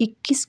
21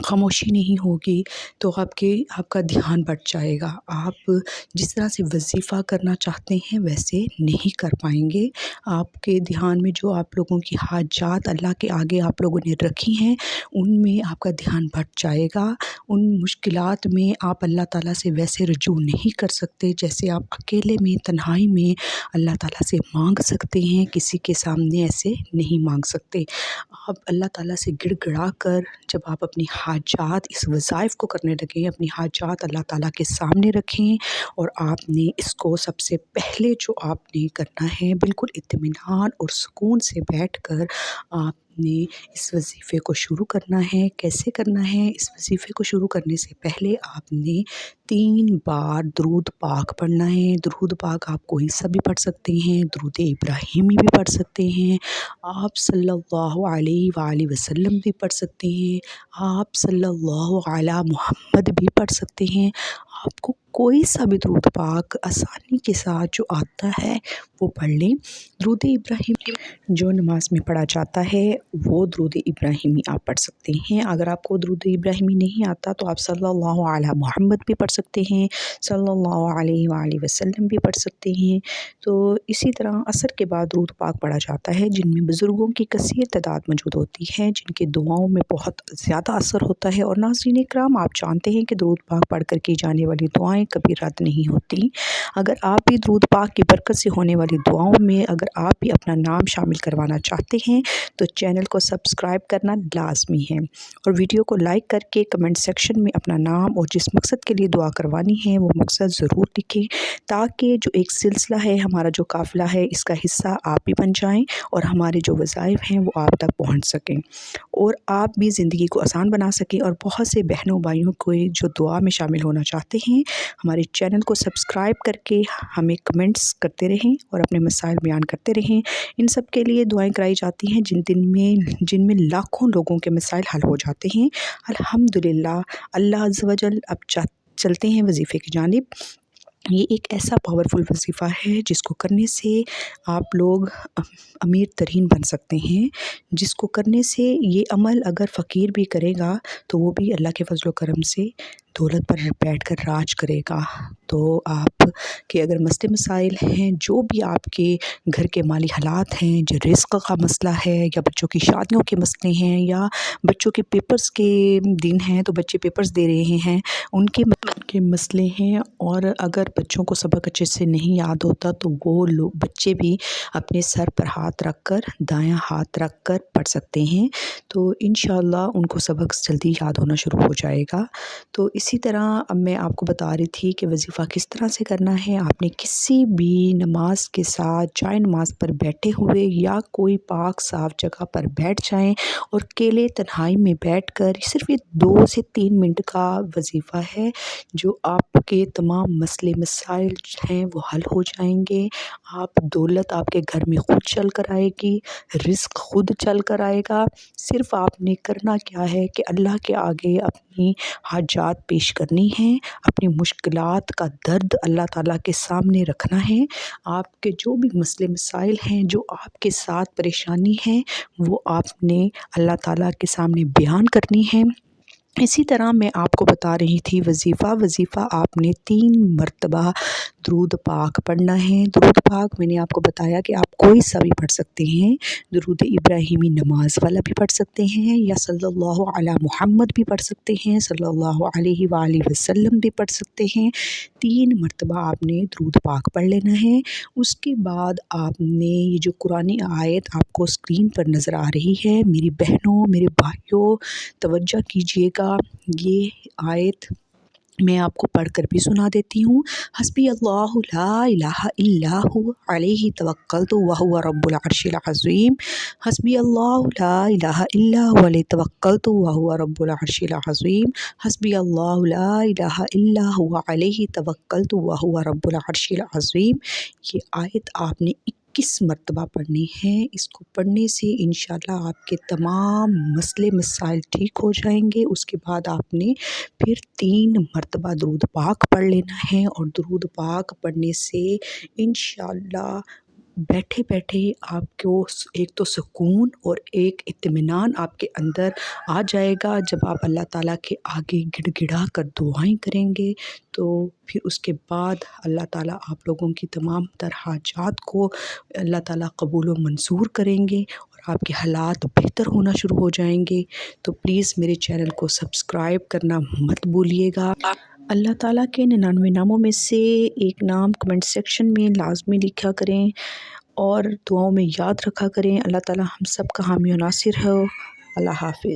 خاموشی نہیں ہوگی تو آپ کا دھیان بٹ جائے گا، آپ جس طرح سے وظیفہ کرنا چاہتے ہیں ویسے نہیں کر پائیں گے۔ آپ کے دھیان میں جو آپ لوگوں کی حاجات اللہ کے آگے آپ لوگوں نے رکھی ہیں ان میں آپ کا دھیان بٹ جائے گا، ان مشکلات میں آپ اللہ تعالیٰ سے ویسے رجوع نہیں کر سکتے جیسے آپ اکیلے میں تنہائی میں اللہ تعالیٰ سے مانگ سکتے ہیں، کسی کے سامنے ایسے نہیں مانگ سکتے۔ آپ اللہ تعالیٰ سے گڑ گڑا کر جب آپ اپنی حاجات اس وظائف کو کرنے لگیں، اپنی حاجات اللہ تعالیٰ کے سامنے رکھیں، اور آپ نے اس کو سب سے پہلے جو آپ نے کرنا ہے بالکل اطمینان اور سکون سے بیٹھ کر آپ نے اس وظیفے کو شروع کرنا ہے۔ کیسے کرنا ہے؟ اس وظیفے کو شروع کرنے سے پہلے آپ نے 3 بار درود پاک پڑھنا ہے۔ درود پاک آپ کوئی سا بھی پڑھ سکتے ہیں، درود ابراہیمی بھی پڑھ سکتے ہیں، آپ صلی اللہ علیہ وآلہ وسلم بھی پڑھ سکتے ہیں، آپ صلی اللہ علی محمد بھی پڑھ سکتے ہیں۔ آپ کو کوئی سا بھی درود پاک آسانی کے ساتھ جو آتا ہے وہ پڑھ لیں۔ درود ابراہیمی جو نماز میں پڑھا جاتا ہے وہ درود ابراہیمی آپ پڑھ سکتے ہیں۔ اگر آپ کو درود ابراہیمی نہیں آتا تو آپ صلی اللہ علی محمد بھی پڑھ سکتے ہیں، صلی اللہ علیہ وآلہ وسلم بھی پڑھ سکتے ہیں۔ تو اسی طرح عصر کے بعد درود پاک پڑھا جاتا ہے، جن میں بزرگوں کی کثیر تعداد موجود ہوتی ہے، جن کے دعاؤں میں بہت زیادہ اثر ہوتا ہے۔ اور ناظرین اکرام، آپ جانتے ہیں کہ درود پاک پڑھ کر کی جانے والی دعائیں کبھی رد نہیں ہوتی۔ اگر آپ بھی درود پاک کی برکت سے ہونے والی دعاؤں میں اگر آپ بھی اپنا نام شامل کروانا چاہتے ہیں تو چینل کو سبسکرائب کرنا لازمی ہے، اور ویڈیو کو لائک کر کے کمنٹ سیکشن میں اپنا نام اور جس مقصد کے لیے دعا کروانی ہے وہ مقصد ضرور لکھیں، تاکہ جو ایک سلسلہ ہے، ہمارا جو قافلہ ہے، اس کا حصہ آپ بھی بن جائیں اور ہمارے جو وظائف ہیں وہ آپ تک پہنچ سکیں، اور آپ بھی زندگی کو آسان بنا سکیں۔ اور بہت سے بہنوں بھائیوں کو جو دعا میں شامل ہونا چاہتے ہیں، ہمارے چینل کو سبسکرائب کر کے ہمیں کمنٹس کرتے رہیں اور اپنے مسائل بیان کرتے رہیں۔ ان سب کے لیے دعائیں کرائی جاتی ہیں جن میں لاکھوں لوگوں کے مسائل حل ہو جاتے ہیں الحمدللہ۔ اللہ عز و جل اب چلتے ہیں وظیفے کی جانب۔ یہ ایک ایسا پاورفل وظیفہ ہے جس کو کرنے سے آپ لوگ امیر ترین بن سکتے ہیں، جس کو کرنے سے یہ عمل اگر فقیر بھی کرے گا تو وہ بھی اللہ کے فضل و کرم سے دولت پر بیٹھ کر راج کرے گا۔ تو آپ کے اگر مسئلے مسائل ہیں، جو بھی آپ کے گھر کے مالی حالات ہیں، جو رزق کا مسئلہ ہے، یا بچوں کی شادیوں کے مسئلے ہیں، یا بچوں کے پیپرز کے دن ہیں تو بچے پیپرز دے رہے ہیں، ان کے مسئلے ہیں، اور اگر بچوں کو سبق اچھے سے نہیں یاد ہوتا تو وہ لوگ بچے بھی اپنے سر پر ہاتھ رکھ کر دایاں ہاتھ رکھ کر پڑھ سکتے ہیں، تو انشاءاللہ ان کو سبق جلدی یاد ہونا شروع ہو جائے گا۔ تو اسی طرح اب میں آپ کو بتا رہی تھی کہ وظیفہ کس طرح سے کرنا ہے۔ آپ نے کسی بھی نماز کے ساتھ جائے نماز پر بیٹھے ہوئے یا کوئی پاک صاف جگہ پر بیٹھ جائیں، اور اکیلے تنہائی میں بیٹھ کر صرف یہ 2 سے 3 منٹ کا وظیفہ ہے، جو آپ کے تمام مسئلے مسائل ہیں وہ حل ہو جائیں گے۔ دولت آپ کے گھر میں خود چل کر آئے گی، رزق خود چل کر آئے گا۔ صرف آپ نے کرنا کیا ہے کہ اللہ کے آگے اپنی حاجات پیش کرنی ہیں، اپنی مشکلات کا درد اللہ تعالیٰ کے سامنے رکھنا ہے۔ آپ کے جو بھی مسئلے مسائل ہیں، جو آپ کے ساتھ پریشانی ہیں، وہ آپ نے اللہ تعالیٰ کے سامنے بیان کرنی ہے۔ اسی طرح میں آپ کو بتا رہی تھی وظیفہ آپ نے 3 مرتبہ درود پاک پڑھنا ہے۔ درود پاک میں نے آپ کو بتایا کہ آپ کوئی سا بھی پڑھ سکتے ہیں، درود ابراہیمی نماز والا بھی پڑھ سکتے ہیں، یا صلی اللہ علی محمد بھی پڑھ سکتے ہیں، صلی اللہ علیہ وآلہ وسلم بھی پڑھ سکتے ہیں۔ 3 مرتبہ آپ نے درود پاک پڑھ لینا ہے۔ اس کے بعد آپ نے یہ جو قرآن آیت آپ کو اسکرین پر نظر آ رہی ہے، میری بہنوں میرے بھائیوں توجہ کیجیے گا، یہ آیت میں آپ کو پڑھ کر بھی سنا دیتی ہوں۔ حسبی اللہ لا الہ الا ہو علیہ توکلت وہو رب العرش العظیم، حسبی اللہ لا الہ الا ہو علیہ توکلت وہو رب العرش العظیم، حسبی اللہ لا الہ الا ہو علیہ توکلت وہو رب العرش العظیم۔ یہ آیت آپ نے 21 مرتبہ پڑھنی ہے۔ اس کو پڑھنے سے انشاءاللہ آپ کے تمام مسئلے مسائل ٹھیک ہو جائیں گے۔ اس کے بعد آپ نے پھر 3 مرتبہ درود پاک پڑھ لینا ہے، اور درود پاک پڑھنے سے انشاءاللہ بیٹھے بیٹھے آپ کو ایک تو سکون اور ایک اطمینان آپ کے اندر آ جائے گا جب آپ اللہ تعالیٰ کے آگے گڑ گڑا کر دعائیں کریں گے، تو پھر اس کے بعد اللہ تعالیٰ آپ لوگوں کی تمام تر حاجات کو اللہ تعالیٰ قبول و منظور کریں گے اور آپ کے حالات بہتر ہونا شروع ہو جائیں گے۔ تو پلیز میرے چینل کو سبسکرائب کرنا مت بھولیے گا۔ اللہ تعالیٰ کے 99 ناموں میں سے ایک نام کمنٹ سیکشن میں لازمی لکھا کریں اور دعاؤں میں یاد رکھا کریں۔ اللہ تعالیٰ ہم سب کا حامی و ناصر ہو۔ اللہ حافظ۔